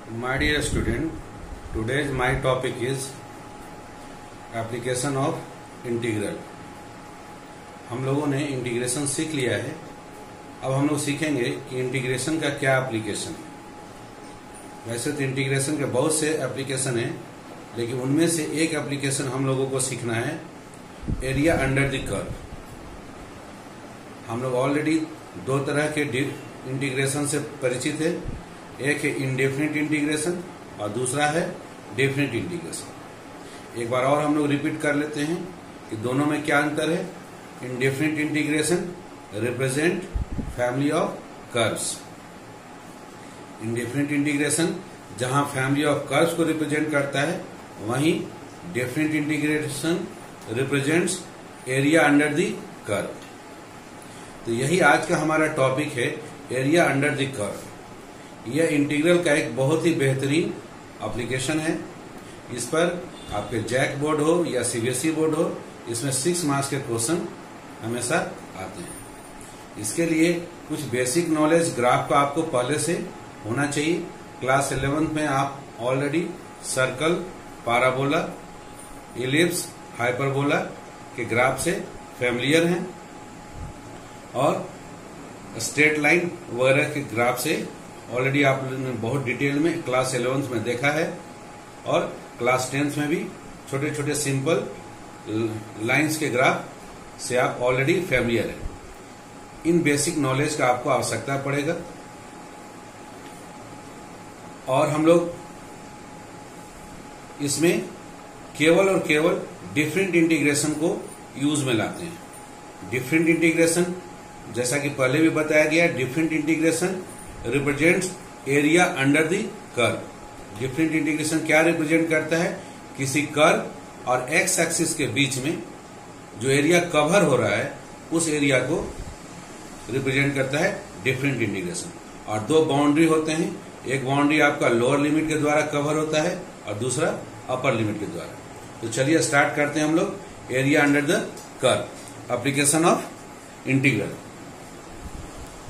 My dear student, today's my topic is application of integral. हम लोगों ने integration सीख लिया है। अब हम लोग सीखेंगे कि इंटीग्रेशन का क्या एप्लीकेशन है। वैसे तो इंटीग्रेशन के बहुत से एप्लीकेशन हैं, लेकिन उनमें से एक एप्लीकेशन हम लोगों को सीखना है, एरिया अंडर द कर्व। हम लोग ऑलरेडी दो तरह के इंटीग्रेशन से परिचित है। एक है इनडेफिनिट इंटीग्रेशन और दूसरा है डेफिनिट इंटीग्रेशन। एक बार और हम लोग रिपीट कर लेते हैं कि दोनों में क्या अंतर है। Indefinite integration represent family of curves. Indefinite integration जहां फैमिली ऑफ कर्व्स को रिप्रेजेंट करता है, वहीं definite integration represents area under the curve. तो यही आज का हमारा टॉपिक है, एरिया अंडर द कर्व। यह इंटीग्रल का एक बहुत ही बेहतरीन एप्लीकेशन है। इस पर आपके जैक बोर्ड हो या सीबीएसई बोर्ड हो, इसमें 6 मार्क्स के क्वेश्चन हमेशा आते हैं। इसके लिए कुछ बेसिक नॉलेज ग्राफ का आपको पहले से होना चाहिए। क्लास 11th में आप already circle, parabola, ellipse, hyperbola के ग्राफ से फैमिलियर हैं और स्ट्रेट लाइन वगैरह के ग्राफ से ऑलरेडी आपने बहुत डिटेल में क्लास 11th में देखा है और क्लास 10th में भी छोटे छोटे सिंपल लाइंस के ग्राफ से आप ऑलरेडी फैमिलियर हैं। इन बेसिक नॉलेज का आपको आवश्यकता पड़ेगा और हम लोग इसमें केवल और केवल डिफरेंट इंटीग्रेशन को यूज में लाते हैं। डिफरेंट इंटीग्रेशन, जैसा कि पहले भी बताया गया, different integration represents area under the curve. Different integration क्या रिप्रेजेंट करता है? किसी कर्व और एक्स एक्सिस के बीच में जो एरिया कवर हो रहा है, उस एरिया को रिप्रेजेंट करता है डिफरेंट इंटीग्रेशन। और दो बाउंड्री होते हैं, एक बाउंड्री आपका लोअर लिमिट के द्वारा कवर होता है और दूसरा अपर लिमिट के द्वारा। तो चलिए स्टार्ट करते हैं हम लोग area under the curve. Application of integral.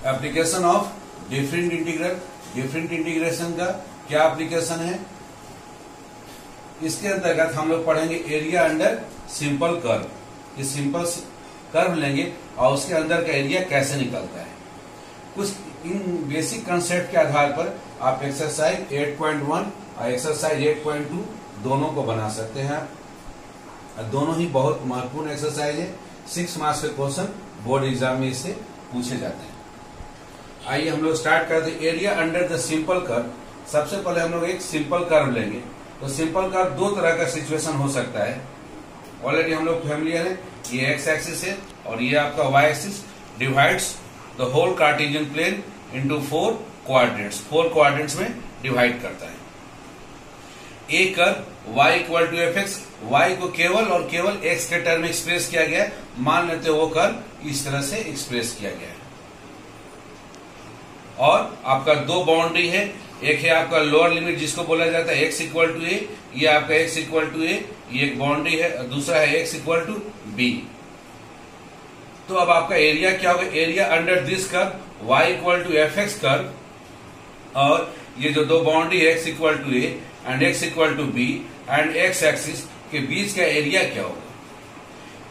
Application of different integral. Different integration का क्या एप्लीकेशन है? इसके अंतर्गत हम लोग पढ़ेंगे एरिया अंडर सिंपल कर्व। ये सिंपल कर्व लेंगे और उसके अंदर का एरिया कैसे निकलता है। कुछ इन बेसिक कंसेप्ट के आधार पर आप एक्सरसाइज 8.1 और एक्सरसाइज 8.2 दोनों को बना सकते हैं। दोनों ही बहुत महत्वपूर्ण एक्सरसाइज है। 6 मार्क्स के क्वेश्चन बोर्ड एग्जाम में इससे पूछे जाते हैं। आइए हम लोग स्टार्ट करते हैं। Area under the simple curve. सबसे पहले हम लोग एक सिंपल कर्व लेंगे। तो सिंपल कर्व दो तरह का सिचुएशन हो सकता है। ऑलरेडी हम लोग फैमिलियर है। ये एक्स एक्सिस है और ये आपका Y axis divides the whole Cartesian plane into 4 quadrants. 4 quadrants में डिवाइड करता है। A curve y equal to F x, Y को केवल और केवल x के टर्म में एक्सप्रेस किया गया है। मान लेते हैं वो कर्व इस तरह से एक्सप्रेस किया गया है। और आपका दो बाउंड्री है। एक है आपका लोअर लिमिट जिसको बोला जाता है x इक्वल टू ए, ये आपका x इक्वल टू ए, ये एक बाउंड्री है। और दूसरा है x इक्वल टू बी। तो अब आपका एरिया क्या होगा? Area under this curve y equal to F x curve और ये जो दो बाउंड्री है x equal to a and x equal to b and x axis के बीच का एरिया क्या होगा?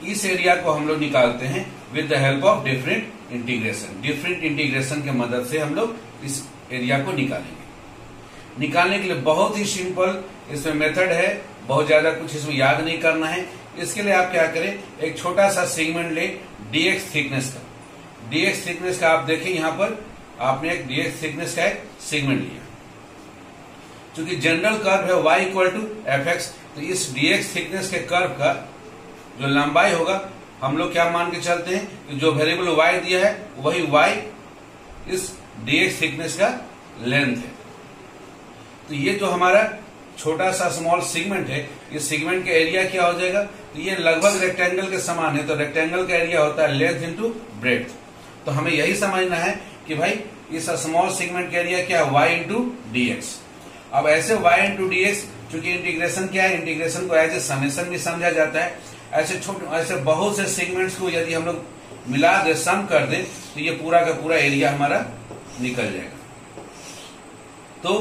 इस एरिया को हम लोग निकालते हैं with the help of different integration. Different integration के मदद से हम लोग इस एरिया को निकालेंगे। निकालने के लिए बहुत ही सिंपल इसमें मेथड है, बहुत ज्यादा कुछ इसमें याद नहीं करना है। इसके लिए आप क्या करें, एक छोटा सा सेगमेंट ले dx थिकनेस का। dx थिकनेस का आप देखें यहाँ पर आपने एक dx थिकनेस का एक सेगमेंट लिया। चूंकि जनरल कर्व है y equal to F x, तो इस dx थिकनेस के कर्व का जो लंबाई होगा, हम लोग क्या मान के चलते हैं कि जो वेरिएबल y दिया है वही y इस dx थिकनेस का लेंथ है। तो ये जो हमारा छोटा सा स्मॉल सेगमेंट है, इस सेगमेंट का एरिया क्या हो जाएगा? तो ये लगभग रेक्टेंगल के समान है। तो रेक्टेंगल का एरिया होता है लेंथ इंटू ब्रेड्थ। तो हमें यही समझना है कि भाई इस स्मॉल सेगमेंट का एरिया क्या है? y into D x. अब ऐसे y इंटू डी एक्स, चूंकि इंटीग्रेशन क्या है, इंटीग्रेशन को एज ए समेशन भी समझा जाता है। ऐसे बहुत से सेगमेंट्स को यदि हम लोग मिला दे, सम कर दे, तो ये पूरा का पूरा एरिया हमारा निकल जाएगा। तो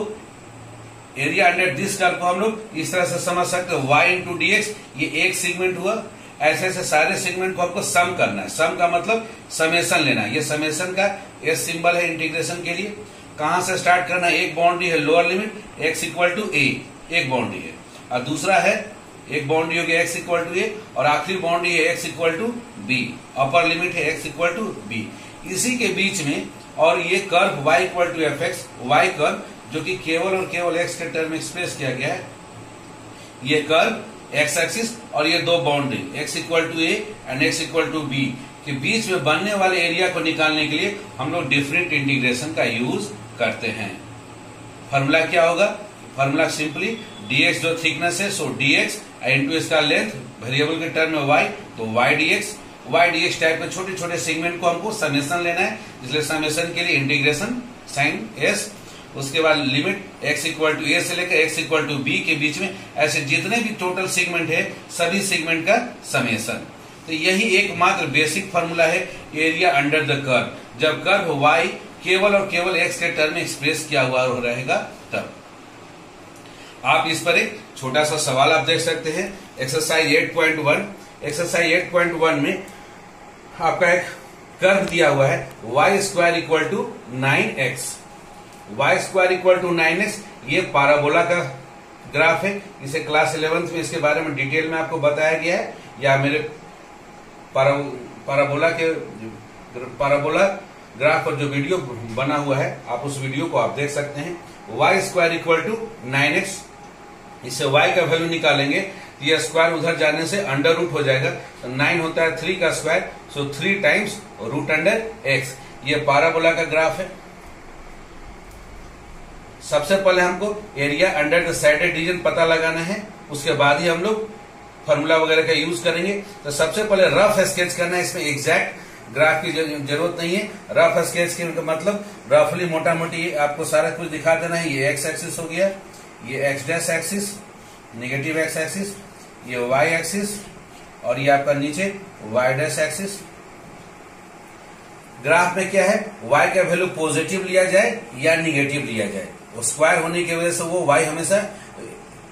एरिया अंडर दिस कर्व को हम लोग इस तरह से समझ सकते हैं, y इंटू डी एक्स, ये एक सेगमेंट हुआ। ऐसे ऐसे सारे सेगमेंट को हमको सम करना है। सम का मतलब समेशन लेना है। ये समेशन का एस सिंबल है इंटीग्रेशन के लिए। कहां से स्टार्ट करना है? एक बाउंड्री है lower limit x equal to A, एक बाउंड्री है, और दूसरा है एक बाउंड्री हो गया x इक्वल टू ए, और आखिरी बाउंड्री है x equal to b, upper limit है x इक्वल टू बी। इसी के बीच में और ये curve y equal to F x, y curve जो कि केवल और केवल x के टर्म में एक्सप्रेस किया गया है, ये कर्व x एक्सिस और ये दो boundary x equal to a and x equal to b के बीच में बनने वाले एरिया को निकालने के लिए हम लोग डिफरेंट इंटीग्रेशन का यूज करते हैं। फॉर्मूला क्या होगा? फॉर्मूला सिंपली dx जो थिकनेस है, सो dx इंटू इसका लेंथ, वेरिएबल के टर्म में y, तो y dx टाइप के छोटे छोटे सेगमेंट को हमको समेशन लेना है, इसलिए समेशन के लिए इंटीग्रेशन साइन s। उसके बाद limit x equal to a से लेकर x इक्वल टू बी के बीच में ऐसे जितने भी टोटल सेगमेंट है सभी सेगमेंट का समेशन। तो यही एकमात्र बेसिक फॉर्मूला है एरिया अंडर द कर्व, जब कर्व y केवल और केवल x के टर्म में एक्सप्रेस किया हुआ रहेगा तब। आप इस पर एक छोटा सा सवाल आप देख सकते हैं, एक्सरसाइज 8.1। एक्सरसाइज 8.1 में आपका एक कर्व दिया हुआ है y square equal to 9x, y square equal to 9x, ये पाराबोला का ग्राफ है। इसे क्लास 11th में इसके बारे में डिटेल में आपको बताया गया है, या मेरे पाराबोला ग्राफ पर जो वीडियो बना हुआ है आप उस वीडियो को आप देख सकते हैं। y square equal to 9x, इससे y का वैल्यू निकालेंगे तो यह स्क्वायर उधर जाने से अंडर रूट हो जाएगा, तो 9 होता है 3 का स्क्वायर, सो 3 टाइम्स रूट अंडर x। ये पाराबोला का ग्राफ है। सबसे पहले हमको area under the shaded region पता लगाना है, उसके बाद ही हम लोग फॉर्मूला वगैरह का यूज करेंगे। तो सबसे पहले रफ स्केच करना है, इसमें एग्जैक्ट ग्राफ की जरूरत नहीं है। रफ स्केच के मतलब रफली मोटा मोटी आपको सारा कुछ दिखा देना है। ये एक्स एक्सिस हो गया, ये x dash axis, negative x axis, ये वाई एक्सिस, और ये आपका नीचे वाई डैश एक्सिस। ग्राफ में क्या है, y का वैल्यू पॉजिटिव लिया जाए या निगेटिव लिया जाए, वो स्क्वायर होने की वजह से वो y हमेशा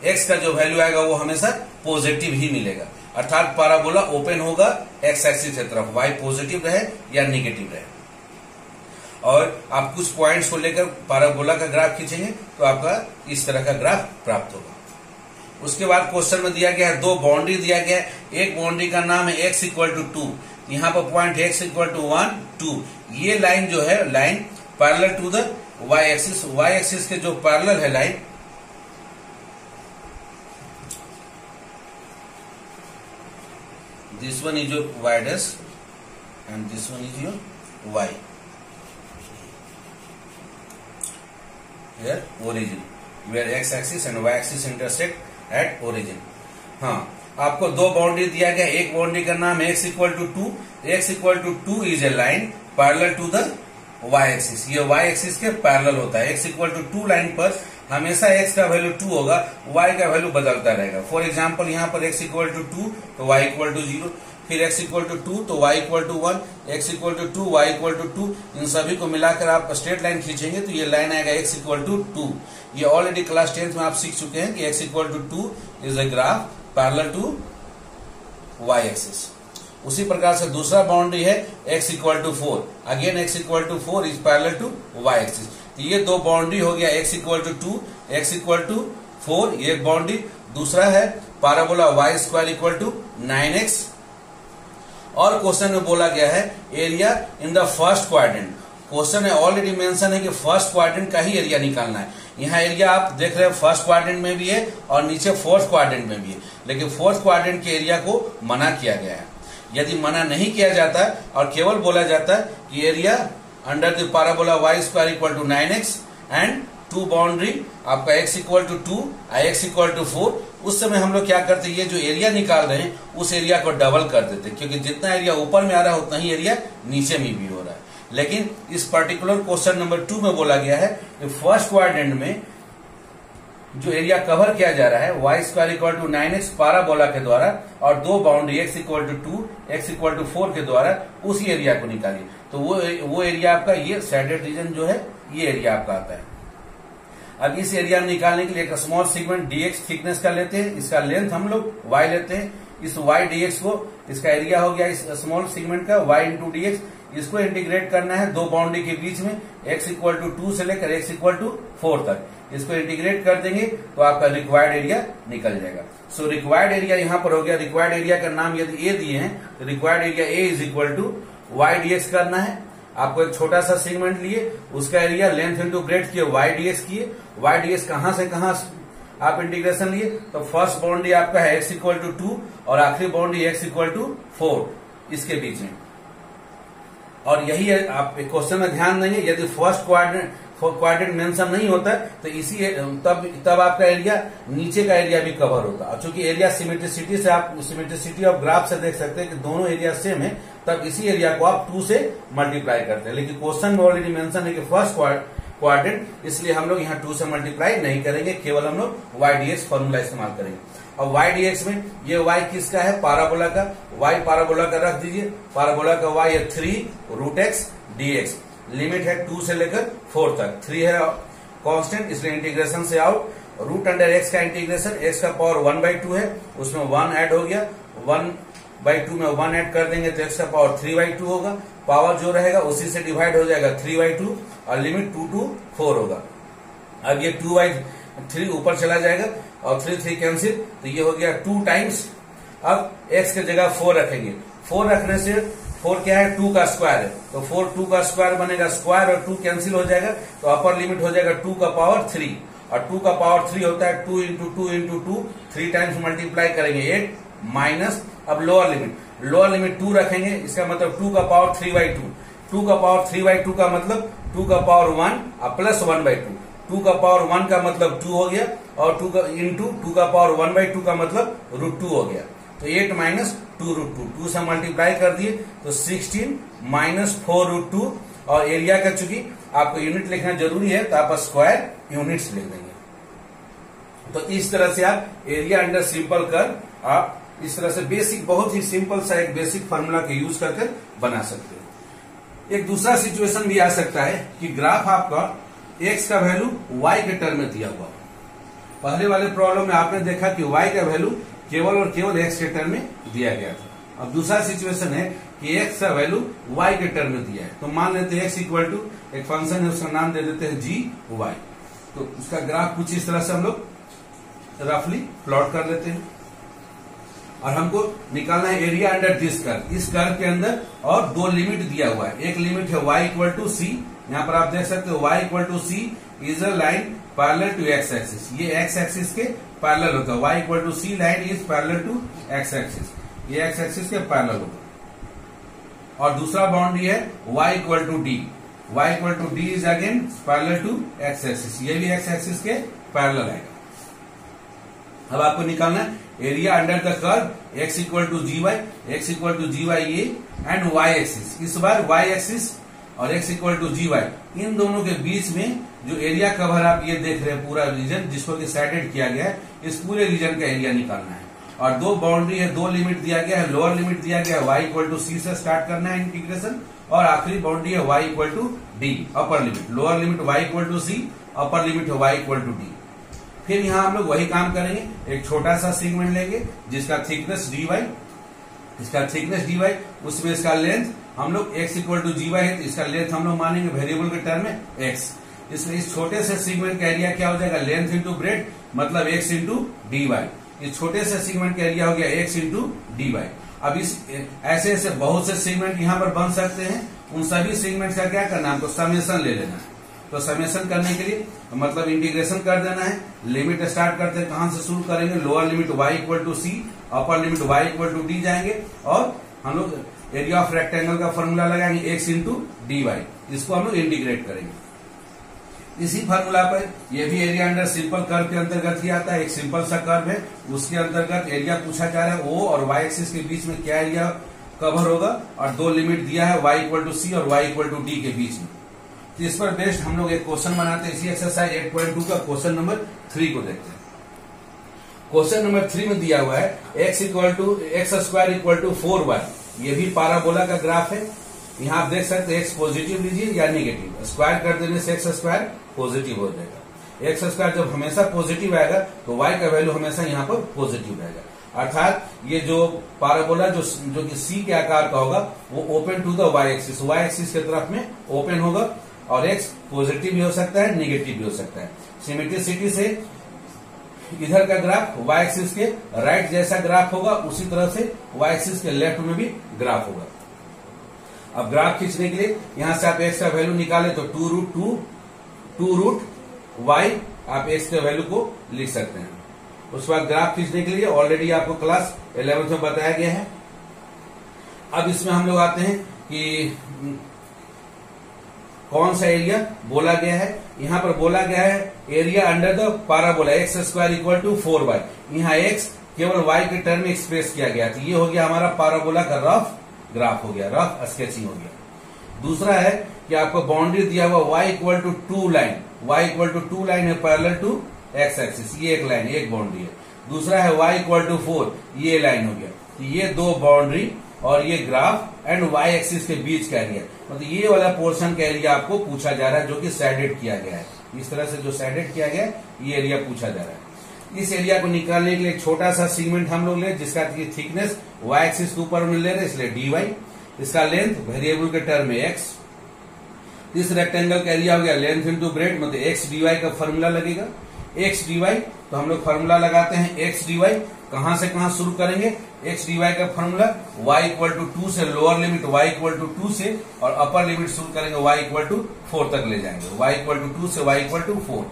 x का जो वैल्यू आएगा वो हमेशा पॉजिटिव ही मिलेगा, अर्थात पाराबोला ओपन होगा x एक्सिस की तरफ, y पॉजिटिव रहे या निगेटिव रहे। और आप कुछ पॉइंट्स को लेकर पाराबोला का ग्राफ खींचेंगे तो आपका इस तरह का ग्राफ प्राप्त होगा। उसके बाद क्वेश्चन में दिया गया है, दो बाउंड्री दिया गया है। एक बाउंड्री का नाम है x इक्वल टू 2, यहाँ पर पॉइंट x इक्वल टू 1, 2। ये लाइन जो है, line parallel to the y axis, y axis के जो पैरेलल है line, this one is your y dash and this one is your y, here origin where x axis and y axis intersect at origin। हाँ, आपको दो boundary दिया गया, एक boundary का नाम x equal to 2, x equal to 2 is a line parallel to the y axis, ये y axis के पैरेलल होता है। x इक्वल टू 2 लाइन पर हमेशा x का वैल्यू 2 होगा, y का वैल्यू बदलता रहेगा। फॉर एग्जांपल यहाँ पर x इक्वल टू 2 तो y इक्वल टू 0, फिर x इक्वल टू 2 तो y equal to 1, x equal to 2, y equal to 2। इन सभी को मिलाकर आप स्ट्रेट लाइन खींचेंगे तो ये लाइन आएगा x इक्वल टू 2। ये ऑलरेडी क्लास 10th में आप सीख चुके हैं कि x equal to 2 is a graph parallel to y axis. उसी प्रकार से दूसरा बाउंड्री है x equal to 4, again x equal to 4 is parallel to y axis. तो ये दो बाउंड्री हो गया, x equal to 2, x equal to 4 ये एक बाउंड्री। दूसरा है parabola y square equal to 9x। और क्वेश्चन में बोला गया है area in the first quadrant. Question है ऑलरेडी मेंशन है कि फर्स्ट क्वाड्रेंट का ही एरिया निकालना है। यहाँ एरिया आप देख रहे हैं फर्स्ट क्वाड्रेंट में भी है और नीचे फोर्थ क्वाड्रेंट में भी है, लेकिन फोर्थ क्वाड्रेंट के एरिया को मना किया गया है। यदि मना नहीं किया जाता और केवल बोला जाता है कि area under the parabola y square equal to 9x and two boundary आपका x equal to 2 x equal to 4, उस समय हम लोग क्या करते हैं, ये जो एरिया निकाल रहे हैं उस एरिया को डबल कर देते हैं, क्योंकि जितना एरिया ऊपर में आ रहा है उतना ही एरिया नीचे में भी हो रहा है। लेकिन इस पर्टिकुलर क्वेश्चन नंबर 2 में बोला गया है कि फर्स्ट क्वाड्रेंट में जो एरिया कवर किया जा रहा है y square equal to 9x parabola के द्वारा और दो boundary x equal to 2 x equal to 4 के द्वारा, उसी एरिया को निकालिए। तो वो एरिया आपका ये सैडेड रीजन जो है ये एरिया आपका आता है। अब इस एरिया में निकालने के लिए एक स्मॉल सेगमेंट dx थिकनेस का लेते हैं, इसका लेंथ हम लोग y लेते हैं, इस y dx को, इसका एरिया हो गया इस स्मॉल सेगमेंट का y इंटू डी एक्स, इसको इंटीग्रेट करना है दो बाउंड्री के बीच में x इक्वल टू 2 से लेकर x इक्वल टू 4 तक, इसको इंटीग्रेट कर देंगे तो आपका रिक्वायर्ड एरिया निकल जाएगा। सो रिक्वायर्ड एरिया यहाँ पर हो गया, रिक्वायर्ड एरिया का नाम यदि ए दिए हैं तो required area A is equal to y dx करना है। आपको एक छोटा सा सेगमेंट लिए, उसका एरिया लेंथ इंटू ब्रेड्थ किए, y dx किए, y dx कहां से कहां आप इंटीग्रेशन लिए, तो फर्स्ट बाउंड्री आपका है x इक्वल टू 2 और आखिरी बाउंड्री x इक्वल टू 4 इसके बीच में। और यही है, आप क्वेश्चन में ध्यान देंगे, यदि फर्स्ट क्वाड्रेंट मेंशन नहीं होता तो इसी तब आपका एरिया नीचे का एरिया भी कवर होता। और चूंकि एरिया सिमेट्रिसिटी से आप सिमेट्रिसिटी ऑफ ग्राफ से देख सकते हैं कि दोनों एरिया सेम है, तब इसी एरिया को आप 2 से मल्टीप्लाई करते हैं। लेकिन क्वेश्चन में ऑलरेडी मेंशन है कि फर्स्ट क्वाड्रेंट, इसलिए हम लोग यहाँ 2 से मल्टीप्लाई नहीं करेंगे, केवल हम लोग y dx फॉर्मूला इस्तेमाल करेंगे। अब y dx में ये y किसका है, पाराबोला का, y पाराबोला का रख दीजिए, पाराबोला का y है 3√x dx, लिमिट है 2 से लेकर 4 तक, 3 है कांस्टेंट इसलिए इंटीग्रेशन से आउट, रूट अंडर x का इंटीग्रेशन, x का पावर 1/2 है, उसमें 1 ऐड हो गया, 1/2 में 1 ऐड कर देंगे तो x का पावर 3/2 होगा, पावर जो रहेगा उसी से डिवाइड हो जाएगा 3/2 और लिमिट 2 to 4 होगा। अब ये 2/3 ऊपर चला जाएगा और 3 कैंसिल, तो ये हो गया 2 टाइम्स, अब x की जगह 4 रखेंगे, 4 रखने से 4 क्या है 2 का स्क्वायर है, तो 4 2 का स्क्वायर बनेगा, स्क्वायर और 2 कैंसिल हो जाएगा, तो अपर लिमिट हो जाएगा 2 का पावर 3 और 2 का पावर 3 होता है 2 इंटू 2 इंटू 2, 3 टाइम्स मल्टीप्लाई करेंगे 8 माइनस, अब लोअर लिमिट 2 रखेंगे, इसका मतलब 2 का पावर 3/2, 2 का पावर 3/2 का मतलब 2 का पावर 1 और प्लस 1/2, 2 का पावर 1 का मतलब 2 हो गया और 2 का इंटू 2 का पावर 1/2 का मतलब √2 हो गया, तो 8 माइनस 2√2, 2 से मल्टीप्लाई कर दिए तो 16 माइनस 4√2, और एरिया का चूंकि आपको यूनिट लिखना जरूरी है तो आप स्क्वायर यूनिट्स लिख देंगे। तो इस तरह से आप एरिया अंडर सिंपल कर्व आप इस तरह से बेसिक, बहुत ही सिंपल सा एक बेसिक फार्मूला के यूज करके बना सकते हो। एक दूसरा सिचुएशन भी आ सकता है कि ग्राफ आपका x का वैल्यू y के टर्म में दिया हुआ। पहले वाले प्रॉब्लम में आपने देखा कि y का वैल्यू केवल और केवल x के टर्म में दिया गया था। अब दूसरा सिचुएशन है कि x का वैल्यू y के टर्म में दिया है, तो मान लेते हैं x इक्वल टू एक फंक्शन है, उसका नाम दे देते हैं gy, तो उसका ग्राफ कुछ इस तरह से हम लोग रफली प्लॉट कर लेते हैं और हमको निकालना है एरिया अंडर दिस कर्व। इस कर्व के अंदर और 2 लिमिट दिया हुआ है, एक लिमिट है y इक्वल टू सी, यहाँ पर आप देख सकते हो y equal to c is a line parallel to x axis, ये x एक्सिस के पैरेलल होता है, y equal to c line is parallel to x axis, ये x एक्सिस के पैरेलल होगा। और दूसरा बाउंड्री है y equal to d, y equal to d is again parallel to x axis, ये भी x एक्सिस के पैरेलल है। अब आपको निकालना है area under the curve x equal to ji Y A and y axis, इस बार y एक्सिस और x equal to ji Y, इन दोनों के बीच में जो एरिया कवर आप ये देख रहे हैं पूरा रीजन जिसको कि सैडेड किया गया है, इस पूरे रीजन का एरिया निकालना है। और 2 बाउंड्री है, 2 लिमिट दिया गया है, लोअर लिमिट दिया गया है y इक्वल टू सी से स्टार्ट करना है इंटीग्रेशन, और आखिरी बाउंड्री है y equal to d, upper limit, lower limit y equal to c, upper limit है y इक्वल टू डी। फिर यहाँ हम लोग वही काम करेंगे, एक छोटा सा सेगमेंट लेंगे जिसका थिकनेस dy, इसका थिकनेस dy, उसमें इसका लेंथ हम लोग x equal to ji y है, तो इसका लेंथ हम लोग मानेंगे वेरिएबल के टर्म में x, इसलिए इस छोटे से सेगमेंट का एरिया क्या हो जाएगा, लेंथ इंटू ब्रेड मतलब x इंटू डी वाई, इस छोटे से सेगमेंट का एरिया हो गया x इंटू डी वाई। अब इस ऐसे ऐसे बहुत से सेगमेंट यहाँ पर बन सकते हैं, उन सभी सेगमेंट का क्या करना है, हमको समेशन ले लेना है। तो समेशन करने के लिए मतलब इंटीग्रेशन कर देना है, लिमिट स्टार्ट करते हैं, कहां से शुरू करेंगे, lower limit y equal to c, upper limit y equal to d जाएंगे, और हम लोग एरिया ऑफ रेक्टेंगल का फॉर्मूला लगाएंगे x इंटू डी वाई, इसको हम लोग इंटीग्रेट करेंगे। इसी फॉर्मूला पर ये भी एरिया अंडर सिंपल कर्व के अंतर्गत ही आता है, एक सिंपल सा कर्व है, उसके अंतर्गत एरिया पूछा जा रहा है, o और y एक्सिस के बीच में क्या एरिया कवर होगा, और 2 लिमिट दिया है y इक्वल टू सी और y इक्वल टू डी के बीच में। तो इस पर बेस्ड हम लोग एक क्वेश्चन बनाते हैं, इसी एक्सरसाइज 8.2 का क्वेश्चन नंबर 3 को देखते हैं। क्वेश्चन नंबर 3 में दिया हुआ है x equal to x square equal to 4y, ये भी पाराबोला का ग्राफ है। यहाँ आप देख सकते हैं x पॉजिटिव लीजिए या नेगेटिव, स्क्वायर कर देने से एक्स स्क्वायर पॉजिटिव हो जाएगा। एक्स स्क्वायर जब हमेशा पॉजिटिव आएगा तो वाई का वैल्यू हमेशा यहाँ पर पॉजिटिव रहेगा। अर्थात ये जो पैराबोला जो कि सी के आकार का होगा वो open to the y axis के तरफ में ओपन होगा, और एक्स पॉजिटिव भी हो सकता है, नेगेटिव भी हो सकता है। सिमेट्रिसिटी से इधर का ग्राफ वाई एक्सिस के राइट जैसा ग्राफ होगा, उसी तरह से वाई एक्सिस के लेफ्ट में भी ग्राफ होगा। अब ग्राफ खींचने के लिए यहां से आप एक्स का वैल्यू निकालें तो टू रूट वाई आप एक्स के वैल्यू को लिख सकते हैं। उसके बाद ग्राफ खींचने के लिए ऑलरेडी आपको क्लास 11th में बताया गया है। अब इसमें हम लोग आते हैं कि कौन सा एरिया बोला गया है। यहां पर बोला गया है area under the parabola x square equal to 4y। यहाँ एक्स केवल y के टर्म में एक्सप्रेस किया गया, तो ये हो गया हमारा पैराबोला का रफ ग्राफ हो गया, रफ स्केचिंग हो गया। दूसरा है कि आपको बाउंड्री दिया हुआ y equal to 2 line, y equal to 2 line है पैरेलल टू एक्स एक्सिस, ये एक लाइन, एक बाउंड्री है। दूसरा है y इक्वल टू 4, ये लाइन हो गया। तो ये दो बाउंड्री और ये ग्राफ एंड y एक्सिस के बीच का एरिया, मतलब ये वाला पोर्शन का एरिया आपको पूछा जा रहा है, जो कि सैडेड किया गया है। इस तरह से जो सैडेड किया गया है ये एरिया पूछा जा रहा है। इस एरिया को निकालने के लिए एक छोटा सा सेगमेंट हम लोग ले, जिसका थिकनेस y एक्सिस के ऊपर में ले रहे, इसलिए dy। इसका लेंथ वेरिएबल के टर्म में x। इस रेक्टेंगल का एरिया हो गया लेंथ इंटू ब्रेड, मतलब x dy का फॉर्मूला लगेगा। x dy तो हम लोग फॉर्मूला लगाते हैं x dy, कहां से कहां शुरू करेंगे। x dy का फॉर्मूला y इक्वल टू 2 से lower limit y equal to 2 से, और अपर लिमिट शुरू करेंगे y इक्वल टू 4 तक ले जाएंगे, y इक्वल टू 2 से y इक्वल टू 4।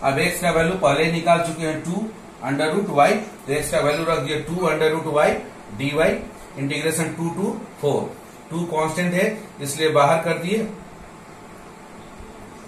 अब x का वैल्यू पहले ही निकाल चुके हैं 2 अंडर रूट y, तो x का वैल्यू रख दिया 2 under root y dy integration 2 to 4। 2 constant है इसलिए बाहर कर दिए।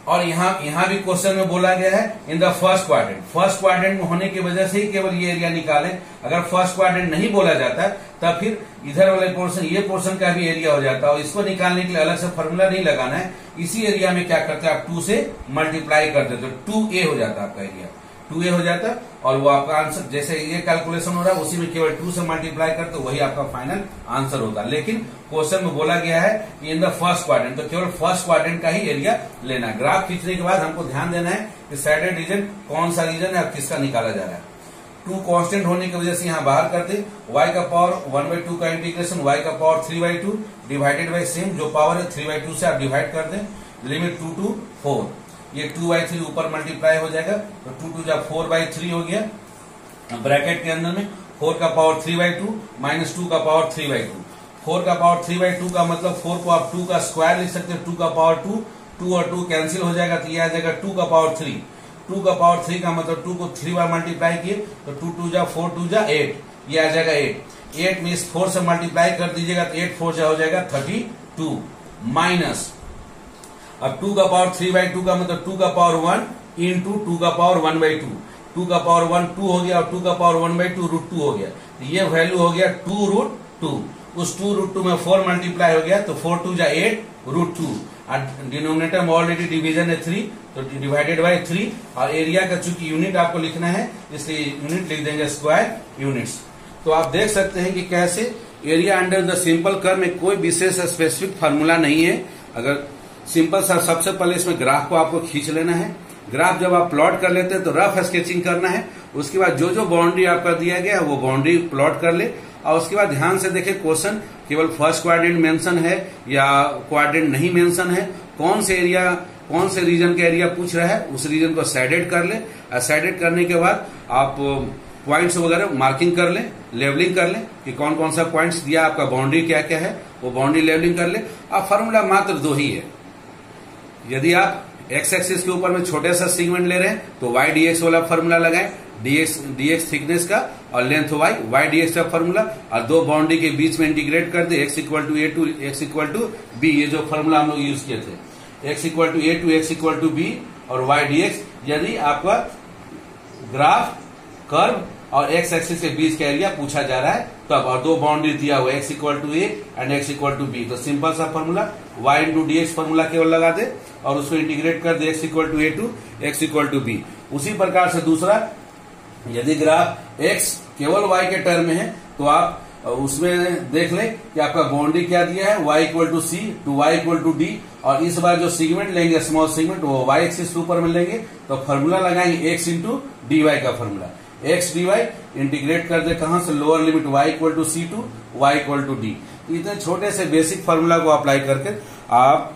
और यहां भी क्वेश्चन में बोला गया है इन the first quadrant. First quadrant में होने की वजह से ही केवल ये एरिया निकालें। अगर फर्स्ट क्वाड्रेंट नहीं बोला जाता तब फिर इधर वाले पोर्शन, ये पोर्शन का भी एरिया हो जाता है, और इसको निकालने के लिए अलग से फॉर्मूला नहीं लगाना है। इसी एरिया में क्या करते हैं आप 2 से मल्टीप्लाई कर देते हो, 2a हो जाता है आपका एरिया, 2a हो जाता है। और वो आपका आंसर, जैसे ये कैलकुलेशन हो रहा है उसी में केवल 2 से मल्टीप्लाई करते, वही आपका फाइनल आंसर होता है। लेकिन क्वेश्चन में बोला गया है कि इन द फर्स्ट क्वाड्रेंट, तो केवल फर्स्ट क्वाड्रेंट का ही एरिया लेना है। ग्राफ खींचने के बाद हमको ध्यान देना है कि सैडेड रीजन कौन सा रीजन है और किसका निकाला जा रहा है। 2 कांस्टेंट होने की वजह से यहाँ बाहर करते, y का पावर 1/2 का इंटीग्रेशन y का पावर 3/2 डिवाइडेड बाई सेम जो पावर है 3/2 से आप डिवाइड कर दें, लिमिट 2 टू 4। ये 2/3 ऊपर मल्टीप्लाई हो जाएगा, तो 2 टू जा 4/3 हो गया। ब्रैकेट के अंदर में 4 का पावर 3/2 माइनस 2 का पावर 3/2। 4 का पावर 3/2 का मतलब 4 को आप 2 का स्क्वायर लिख सकते हैं, 2 का पावर 2, 2 और 2 कैंसिल हो जाएगा, तो ये आ जाएगा 2 का पावर 3। 2 का पावर 3 का मतलब 2 को 3 बार मल्टीप्लाई किए तो 2 2 जा 4 2 जा 8, ये आ जाएगा 8। 8 में इस 4 से मल्टीप्लाई कर दीजिएगा तो 8 4 जा हो जाएगा 32 माइनस, अब 2 का पावर 3/2 का मतलब 2 का पावर 1 इंटू 2 का पावर 1/2। 2 का पावर 1 2 हो गया और 2 का पावर 1/2 √2 हो गया, तो ये वैल्यू हो गया 2√2। उस 2√2 में 4 मल्टीप्लाई हो गया तो 4 2 जा 8√2, और डिनोमिनेटर में ऑलरेडी डिवीजन है 3, तो डिवाइडेड बाय 3। और एरिया का चूंकि यूनिट आपको लिखना है इसलिए यूनिट लिख देंगे स्क्वायर यूनिट्स। तो आप देख सकते हैं कि कैसे area under the simple curve में कोई विशेष स्पेसिफिक फार्मूला नहीं है। अगर सिंपल सा, सबसे पहले इसमें ग्राफ को आपको खींच लेना है। ग्राफ जब आप प्लॉट कर लेते हैं तो रफ स्केचिंग करना है। उसके बाद जो जो बाउंड्री आपका दिया गया है वो बाउंड्री प्लॉट कर ले, और उसके बाद ध्यान से देखें क्वेश्चन केवल फर्स्ट क्वाड्रेंट मेंशन है या क्वाड्रेंट नहीं मेंशन है, कौन से एरिया, कौन से रीजन का एरिया पूछ रहा है, उस रीजन को सैडेड कर ले। सैडेड करने के बाद आप पॉइंट्स वगैरह मार्किंग कर लें, लेवलिंग कर लें कि कौन कौन सा पॉइंट्स दिया, आपका बाउंड्री क्या क्या है, वो बाउंड्री लेवलिंग कर ले। अब फॉर्मूला मात्र 2 ही है। यदि आप एक्स एक्सिस के ऊपर में छोटे सा सेगमेंट ले रहे हैं तो y dx वाला फॉर्मूला लगाएं, dx थिकनेस का और लेंथ y dx का फॉर्मूला, और दो बाउंड्री के बीच में इंटीग्रेट कर दे, x equal to a to x equal to b, ये जो फॉर्मूला हम लोग यूज किए थे, x equal to a to x equal to b और y dx। यदि आपका ग्राफ, कर्व और एक्स एक्सिस के बीच का एरिया पूछा जा रहा है तब, और दो बाउंड्री दिया हुआ x equal to a and x equal to b, तो सिंपल सा formula y into dx formula केवल लगा दे और उसको इंटीग्रेट कर दे x equal to a to x equal to b। उसी प्रकार से दूसरा, यदि ग्राफ x केवल y के टर्म में है तो आप उसमें देख ले कि आपका बाउंड्री क्या दिया है, y equal to c to y equal to d, और इस बार जो सेगमेंट लेंगे स्मॉल सेगमेंट वो y एक्सिस के ऊपर में लेंगे, तो फॉर्मूला लगाएंगे x इंटू डी वाई का formula, x d y integrate कर दे कहां से, lower limit y equal to c to y equal to d. इतने छोटे से बेसिक फॉर्मूला को अप्लाई करके आप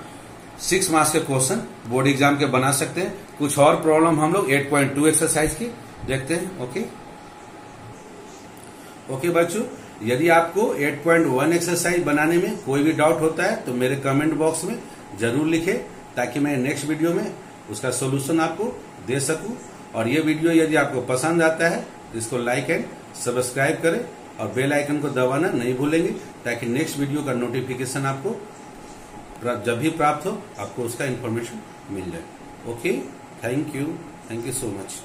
6 मार्क्स के क्वेश्चन बोर्ड एग्जाम के बना सकते हैं। कुछ और प्रॉब्लम हम लोग 8.2 एक्सरसाइज की देखते हैं। ओके बच्चों, यदि आपको 8.1 एक्सरसाइज बनाने में कोई भी डाउट होता है तो मेरे कमेंट बॉक्स में जरूर लिखें, ताकि मैं नेक्स्ट वीडियो में उसका सोल्यूशन आपको दे सकूं। और ये वीडियो यदि आपको पसंद आता है तो इसको लाइक एंड सब्सक्राइब करें और बेल आइकन को दबाना नहीं भूलेंगे, ताकि नेक्स्ट वीडियो का नोटिफिकेशन आपको जब भी प्राप्त हो आपको उसका इंफॉर्मेशन मिल जाए। Okay, thank you so much.